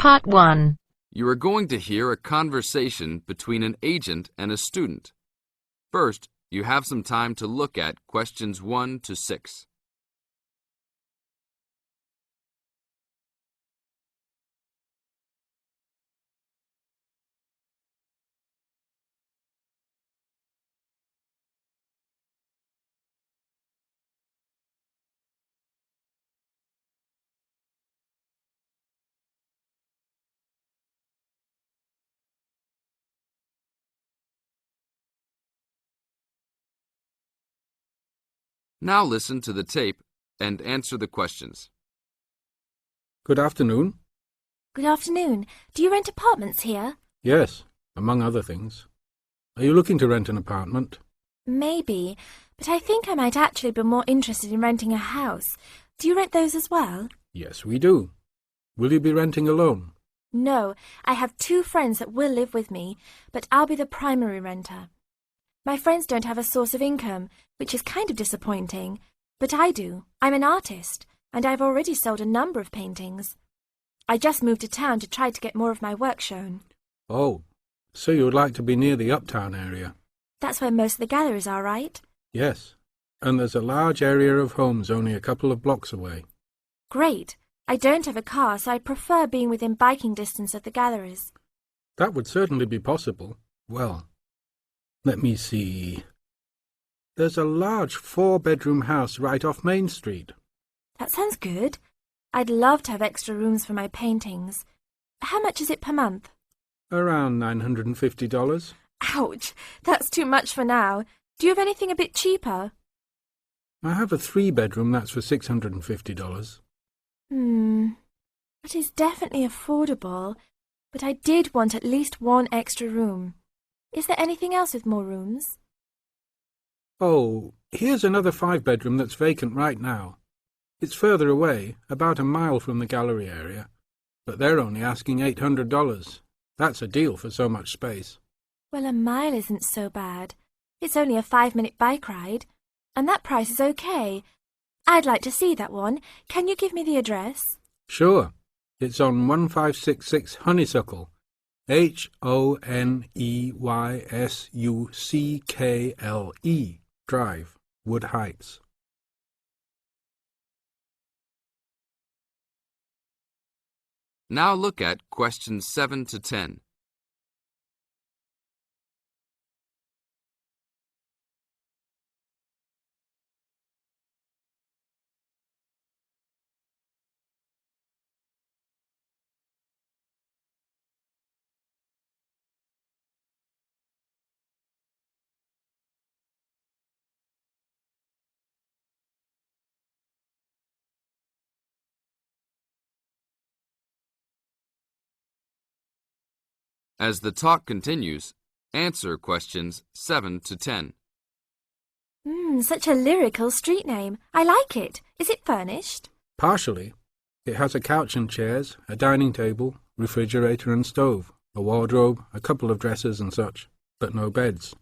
Part 1. You are going to hear a conversation between an agent and a student. First, you have some time to look at questions 1 to 6. Now listen to the tape and answer the questions. Good afternoon. Good afternoon. Do you rent apartments here? Yes, among other things. Are you looking to rent an apartment? Maybe, but I think I might actually be more interested in renting a house. Do you rent those as well? Yes, we do. Will you be renting alone? No, I have 2 friends that will live with me, but I'll be the primary renter. My friends don't have a source of income, which is kind of disappointing, but I do. I'm an artist, and I've already sold a number of paintings. I just moved to town to try to get more of my work shown. Oh, so you would like to be near the uptown area? That's where most of the galleries are, right? Yes, and there's a large area of homes only a couple of blocks away. Great. I don't have a car, so I prefer being within biking distance of the galleries. That would certainly be possible. Well, let me see. There's a large 4-bedroom house right off Main Street. That sounds good. I'd love to have extra rooms for my paintings. How much is it per month? Around $950. Ouch, that's too much for now. Do you have anything a bit cheaper? I have a 3-bedroom that's for $650. That is definitely affordable, but I did want at least 1 extra room. Is there anything else with more rooms? Oh, here's another 5-bedroom that's vacant right now. It's further away, about a mile from the gallery area, but they're only asking $800. That's a deal for so much space. Well, a mile isn't so bad. It's only a 5-minute bike ride, and that price is okay. I'd like to see that one. Can you give me the address? Sure. It's on 1566 Honeysuckle, Honeysuckle Drive, Wood Heights. Now look at questions 7 to 10. As the talk continues, answer questions 7 to 10. Such a lyrical street name. I like it. Is it furnished? Partially. It has a couch and chairs, a dining table, refrigerator and stove, a wardrobe, a couple of dressers and such, but no beds.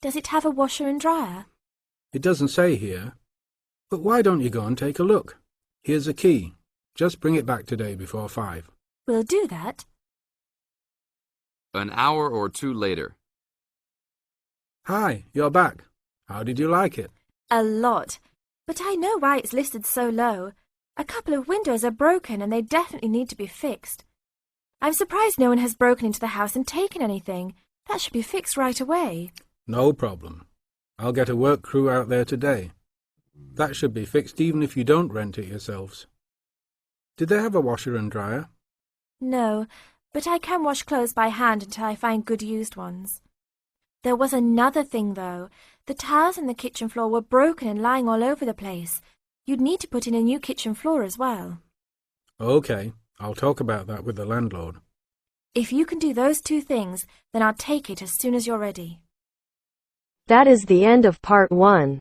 Does it have a washer and dryer? It doesn't say here. But why don't you go and take a look? Here's a key. Just bring it back today before 5. We'll do that. An hour or 2 later. Hi, you're back. How did you like it? A lot. But I know why it's listed so low. A couple of windows are broken and they definitely need to be fixed. I'm surprised no one has broken into the house and taken anything. That should be fixed right away. No problem. I'll get a work crew out there today. That should be fixed even if you don't rent it yourselves. Did they have a washer and dryer? No, but I can wash clothes by hand until I find good used ones. There was another thing, though. The tiles in the kitchen floor were broken and lying all over the place. You'd need to put in a new kitchen floor as well. Okay, I'll talk about that with the landlord. If you can do those 2 things, then I'll take it as soon as you're ready. That is the end of Part 1.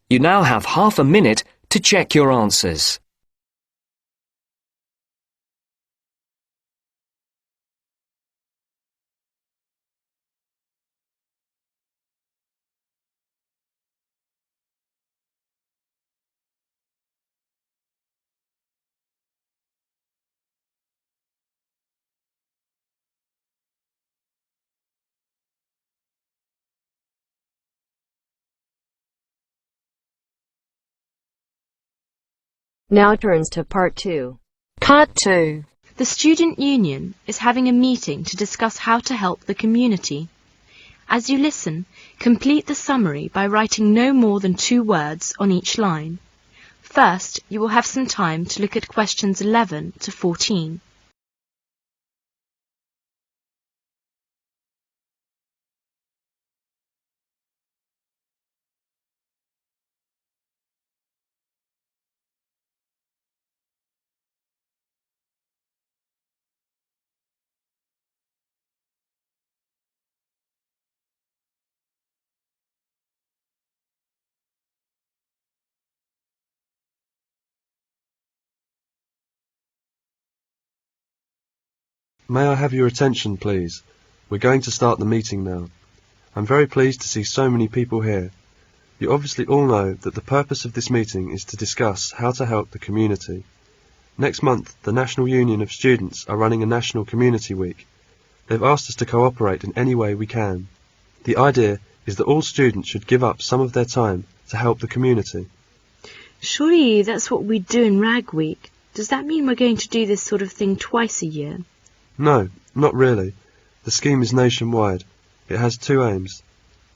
You now have half a minute to check your answers. Now turns to part 2. Part 2. The Student Union is having a meeting to discuss how to help the community. As you listen, complete the summary by writing no more than 2 words on each line. First, you will have some time to look at questions 11 to 14. May I have your attention, please? We're going to start the meeting now. I'm very pleased to see so many people here. You obviously all know that the purpose of this meeting is to discuss how to help the community. Next month, the National Union of Students are running a National Community Week. They've asked us to cooperate in any way we can. The idea is that all students should give up some of their time to help the community. Surely that's what we do in Rag Week. Does that mean we're going to do this sort of thing twice a year? No, not really. The scheme is nationwide. It has 2 aims: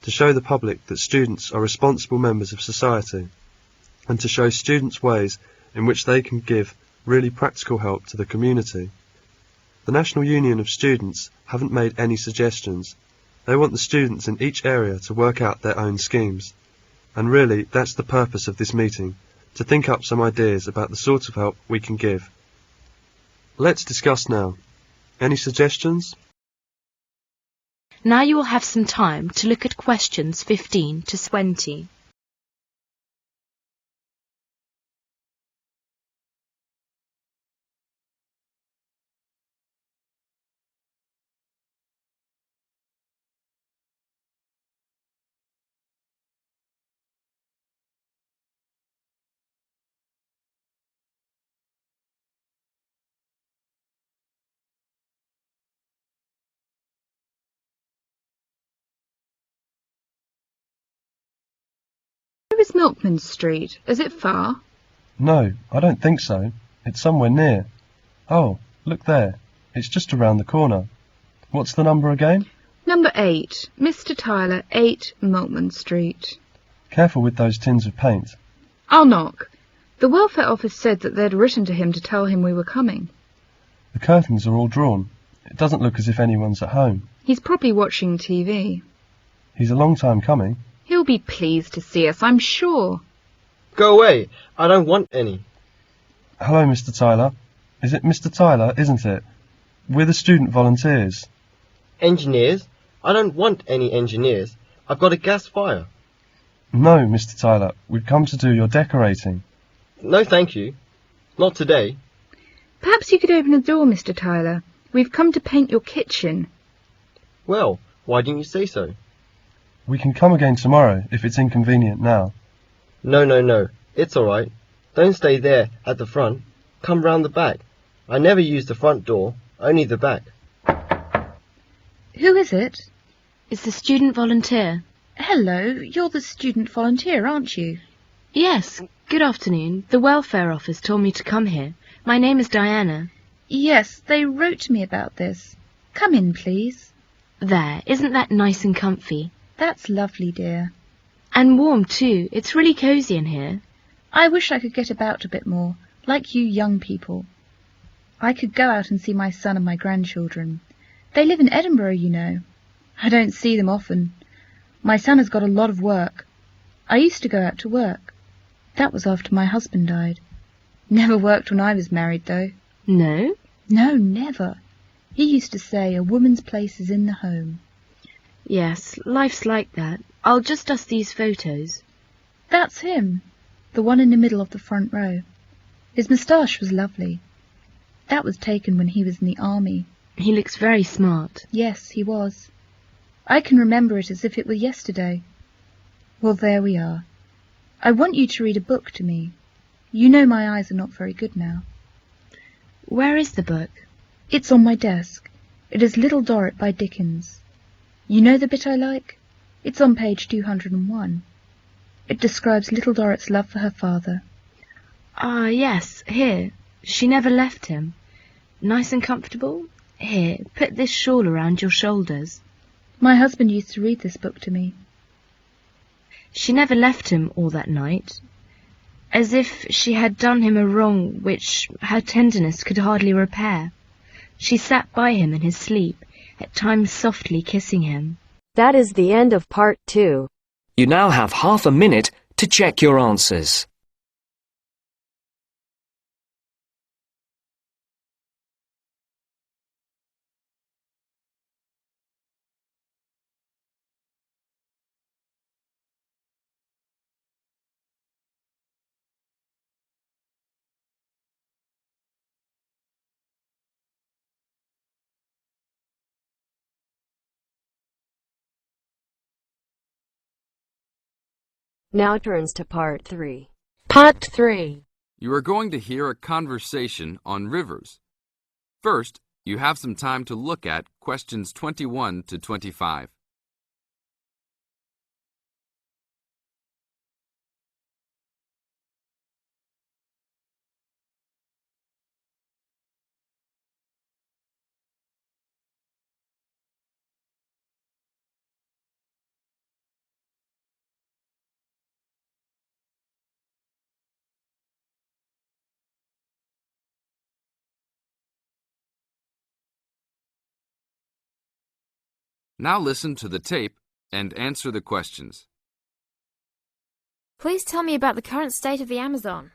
to show the public that students are responsible members of society, and to show students ways in which they can give really practical help to the community. The National Union of Students haven't made any suggestions. They want the students in each area to work out their own schemes. And really, that's the purpose of this meeting, to think up some ideas about the sort of help we can give. Let's discuss now. Any suggestions? Now you will have some time to look at questions 15 to 20. Where is Milkman Street? Is it far? No, I don't think so. It's somewhere near. Oh, look there. It's just around the corner. What's the number again? Number 8. Mr. Tyler, 8 Milkman Street. Careful with those tins of paint. I'll knock. The welfare office said that they'd written to him to tell him we were coming. The curtains are all drawn. It doesn't look as if anyone's at home. He's probably watching TV. He's a long time coming. He'll be pleased to see us, I'm sure. Go away. I don't want any. Hello, Mr. Tyler. Is it Mr. Tyler, isn't it? We're the student volunteers. Engineers? I don't want any engineers. I've got a gas fire. No, Mr. Tyler. We've come to do your decorating. No, thank you. Not today. Perhaps you could open the door, Mr. Tyler. We've come to paint your kitchen. Well, why didn't you say so? We can come again tomorrow if it's inconvenient now. No. It's all right. Don't stay there at the front. Come round the back. I never use the front door, only the back. Who is it? It's the student volunteer. Hello, you're the student volunteer, aren't you? Yes, good afternoon. The welfare office told me to come here. My name is Diana. Yes, they wrote to me about this. Come in, please. There, isn't that nice and comfy? That's lovely, dear. And warm too. It's really cosy in here. I wish I could get about a bit more, like you young people. I could go out and see my son and my grandchildren. They live in Edinburgh, you know. I don't see them often. My son has got a lot of work. I used to go out to work. That was after my husband died. Never worked when I was married, though. No? No, never. He used to say a woman's place is in the home. Yes, life's like that. I'll just dust these photos. That's him, the one in the middle of the front row. His moustache was lovely. That was taken when he was in the army. He looks very smart. Yes, he was. I can remember it as if it were yesterday. Well, there we are. I want you to read a book to me. You know my eyes are not very good now. Where is the book? It's on my desk. It is Little Dorrit by Dickens. You know the bit I like? It's on page 201. It describes Little Dorrit's love for her father. Ah, yes, here. She never left him. Nice and comfortable? Here, put this shawl around your shoulders. My husband used to read this book to me. She never left him all that night, as if she had done him a wrong which her tenderness could hardly repair. She sat by him in his sleep, at times softly kissing him. That is the end of part 2. You now have half a minute to check your answers. Now turns to part 3. Part 3. You are going to hear a conversation on rivers. First, you have some time to look at questions 21 to 25. Now listen to the tape and answer the questions. Please tell me about the current state of the Amazon.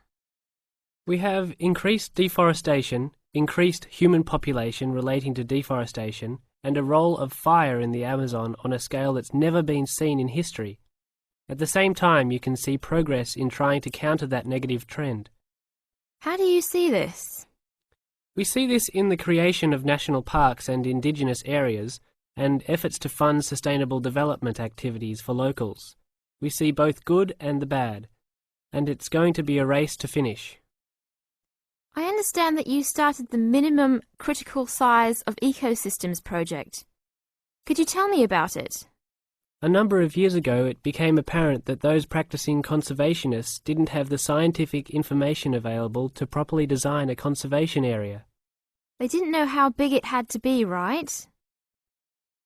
We have increased deforestation, increased human population relating to deforestation, and a role of fire in the Amazon on a scale that's never been seen in history. At the same time, you can see progress in trying to counter that negative trend. How do you see this? We see this in the creation of national parks and indigenous areas, and efforts to fund sustainable development activities for locals. We see both good and the bad, and it's going to be a race to finish. I understand that you started the Minimum Critical Size of Ecosystems project. Could you tell me about it? A number of years ago, it became apparent that those practicing conservationists didn't have the scientific information available to properly design a conservation area. They didn't know how big it had to be, right?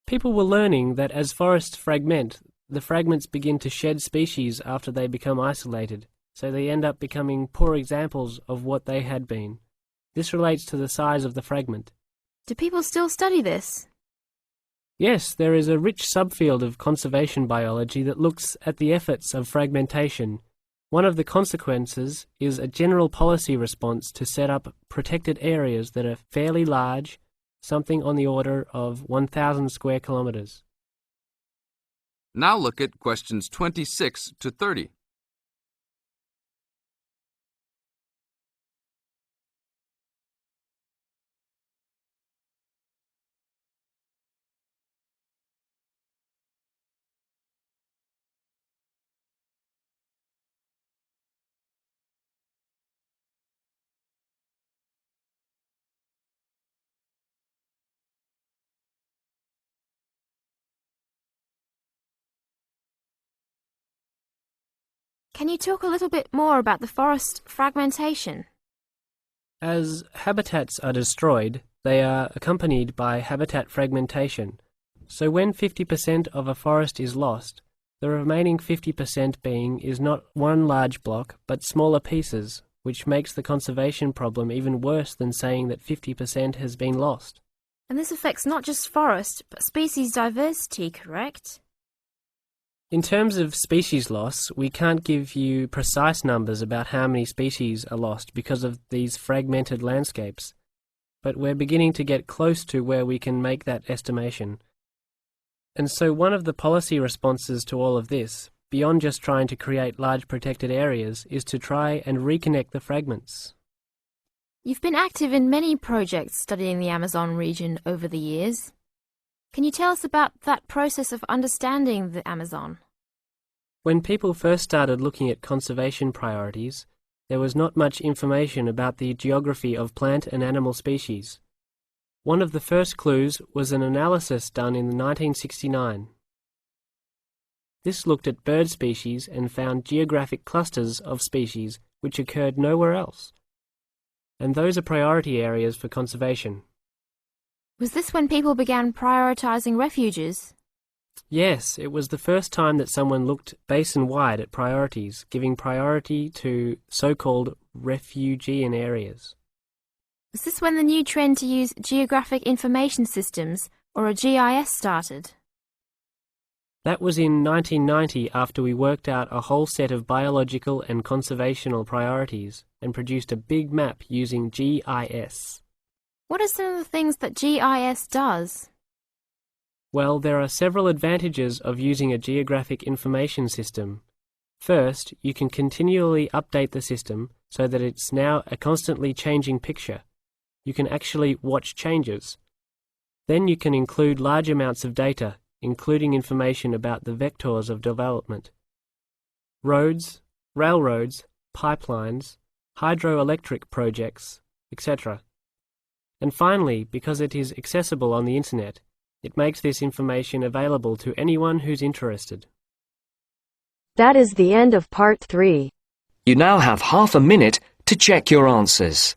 People were learning that as forests fragment, the fragments begin to shed species after they become isolated, so they end up becoming poor examples of what they had been. This relates to the size of the fragment. Do people still study this? Yes, there is a rich subfield of conservation biology that looks at the efforts of fragmentation. One of the consequences is a general policy response to set up protected areas that are fairly large, something on the order of 1,000 square kilometers. Now look at questions 26 to 30. Can you talk a little bit more about the forest fragmentation? As habitats are destroyed, they are accompanied by habitat fragmentation. So when 50% of a forest is lost, the remaining 50% being is not one large block, but smaller pieces, which makes the conservation problem even worse than saying that 50% has been lost. And this affects not just forest, but species diversity, correct? In terms of species loss, we can't give you precise numbers about how many species are lost because of these fragmented landscapes, but we're beginning to get close to where we can make that estimation. And so one of the policy responses to all of this, beyond just trying to create large protected areas, is to try and reconnect the fragments. You've been active in many projects studying the Amazon region over the years. Can you tell us about that process of understanding the Amazon? When people first started looking at conservation priorities, there was not much information about the geography of plant and animal species. One of the first clues was an analysis done in 1969. This looked at bird species and found geographic clusters of species which occurred nowhere else. And those are priority areas for conservation. Was this when people began prioritising refuges? Yes, it was the first time that someone looked basin-wide at priorities, giving priority to so-called refugean areas. Was this when the new trend to use Geographic Information Systems, or a GIS, started? That was in 1990 after we worked out a whole set of biological and conservational priorities and produced a big map using GIS. What are some of the things that GIS does? Well, there are several advantages of using a geographic information system. First, you can continually update the system so that it's now a constantly changing picture. You can actually watch changes. Then you can include large amounts of data, including information about the vectors of development. Roads, railroads, pipelines, hydroelectric projects, etc. And finally, because it is accessible on the internet, it makes this information available to anyone who's interested. That is the end of part 3. You now have half a minute to check your answers.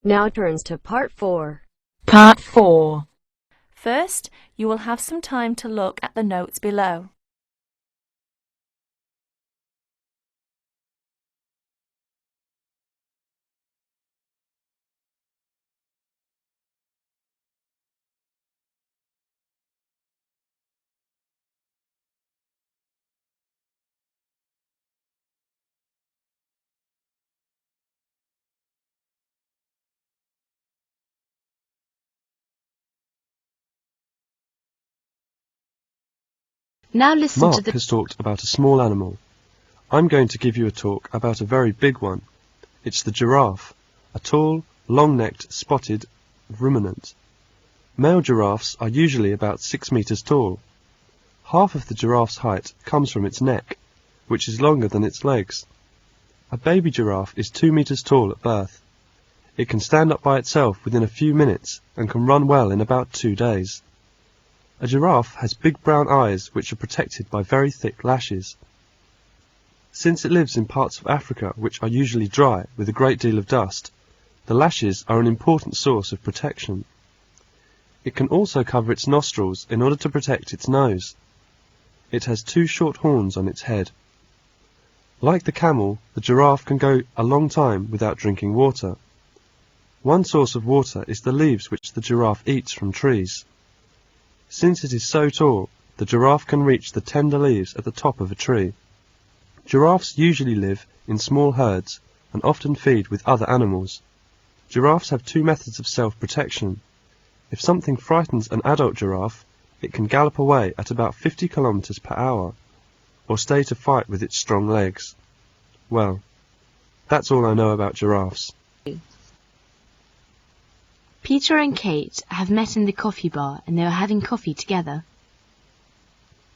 Now turns to part 4. Part 4. First, you will have some time to look at the notes below. Now listen Mark to the... has talked about a small animal. I'm going to give you a talk about a very big one. It's the giraffe, a tall, long-necked, spotted ruminant. Male giraffes are usually about 6 meters tall. Half of the giraffe's height comes from its neck, which is longer than its legs. A baby giraffe is 2 meters tall at birth. It can stand up by itself within a few minutes and can run well in about 2 days. A giraffe has big brown eyes which are protected by very thick lashes. Since it lives in parts of Africa which are usually dry with a great deal of dust, the lashes are an important source of protection. It can also cover its nostrils in order to protect its nose. It has 2 short horns on its head. Like the camel, the giraffe can go a long time without drinking water. One source of water is the leaves which the giraffe eats from trees. Since it is so tall, the giraffe can reach the tender leaves at the top of a tree. Giraffes usually live in small herds and often feed with other animals. Giraffes have 2 methods of self-protection. If something frightens an adult giraffe, it can gallop away at about 50 kilometers per hour, or stay to fight with its strong legs. Well, that's all I know about giraffes. Peter and Kate have met in the coffee bar and they are having coffee together.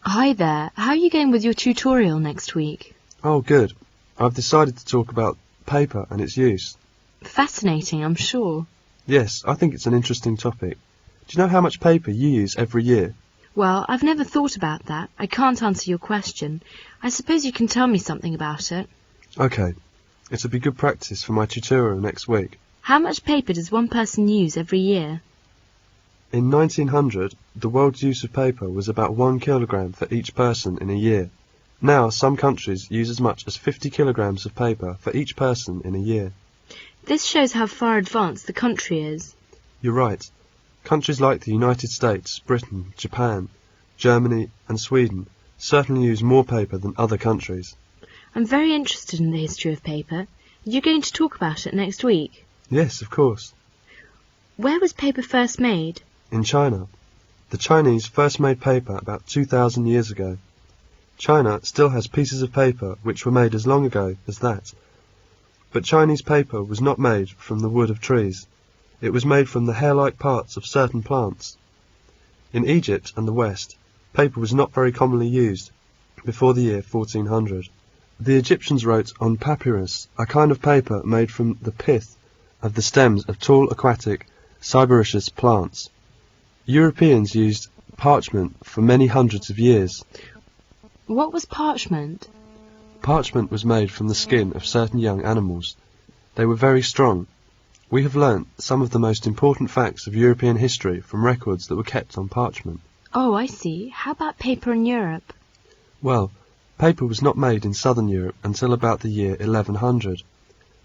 Hi there, how are you going with your tutorial next week? Oh, good. I've decided to talk about paper and its use. Fascinating, I'm sure. Yes, I think it's an interesting topic. Do you know how much paper you use every year? Well, I've never thought about that. I can't answer your question. I suppose you can tell me something about it. Okay. It'll be good practice for my tutorial next week. How much paper does one person use every year? In 1900, the world's use of paper was about 1 kilogram for each person in a year. Now, some countries use as much as 50 kilograms of paper for each person in a year. This shows how far advanced the country is. You're right. Countries like the United States, Britain, Japan, Germany and Sweden certainly use more paper than other countries. I'm very interested in the history of paper. Are you going to talk about it next week? Yes, of course. Where was paper first made? In China. The Chinese first made paper about 2,000 years ago. China still has pieces of paper which were made as long ago as that. But Chinese paper was not made from the wood of trees. It was made from the hair-like parts of certain plants. In Egypt and the West, paper was not very commonly used before the year 1400. The Egyptians wrote on papyrus, a kind of paper made from the pith of the stems of tall aquatic cyperaceous plants. Europeans used parchment for many hundreds of years. What was parchment? Parchment was made from the skin of certain young animals. They were very strong. We have learnt some of the most important facts of European history from records that were kept on parchment. Oh, I see. How about paper in Europe? Well, paper was not made in southern Europe until about the year 1100.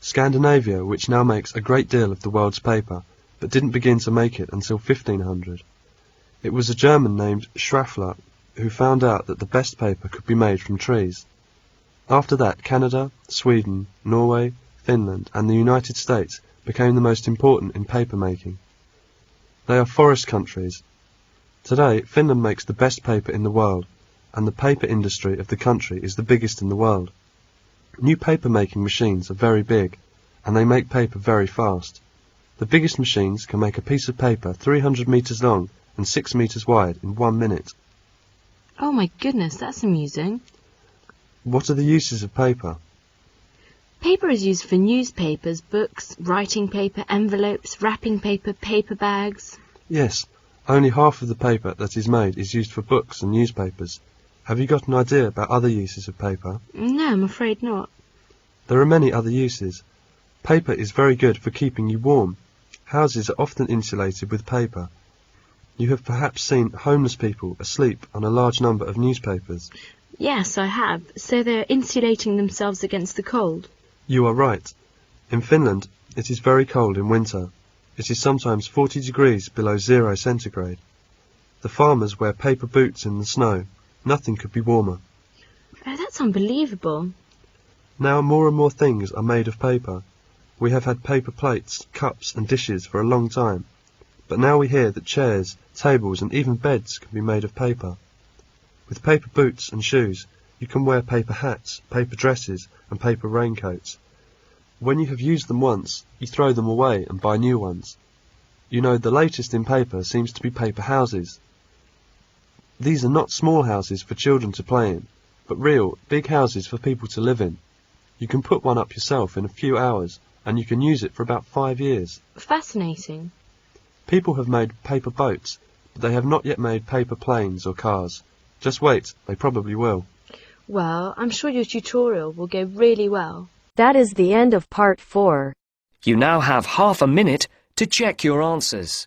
Scandinavia, which now makes a great deal of the world's paper, but didn't begin to make it until 1500. It was a German named Schraffler who found out that the best paper could be made from trees. After that, Canada, Sweden, Norway, Finland and the United States became the most important in paper making. They are forest countries. Today, Finland makes the best paper in the world, and the paper industry of the country is the biggest in the world. New paper making machines are very big, and they make paper very fast. The biggest machines can make a piece of paper 300 meters long and 6 meters wide in 1 minute. Oh my goodness, that's amusing. What are the uses of paper? Paper is used for newspapers, books, writing paper, envelopes, wrapping paper, paper bags. Yes, only half of the paper that is made is used for books and newspapers. Have you got an idea about other uses of paper? No, I'm afraid not. There are many other uses. Paper is very good for keeping you warm. Houses are often insulated with paper. You have perhaps seen homeless people asleep on a large number of newspapers. Yes, I have. So they're insulating themselves against the cold. You are right. In Finland, it is very cold in winter. It is sometimes 40 degrees below 0 centigrade. The farmers wear paper boots in the snow. Nothing could be warmer. Oh, that's unbelievable. Now more and more things are made of paper. We have had paper plates, cups and dishes for a long time. But now we hear that chairs, tables and even beds can be made of paper. With paper boots and shoes, you can wear paper hats, paper dresses and paper raincoats. When you have used them once, you throw them away and buy new ones. You know, the latest in paper seems to be paper houses. These are not small houses for children to play in, but real, big houses for people to live in. You can put one up yourself in a few hours, and you can use it for about 5 years. Fascinating. People have made paper boats, but they have not yet made paper planes or cars. Just wait, they probably will. Well, I'm sure your tutorial will go really well. That is the end of part 4. You now have half a minute to check your answers.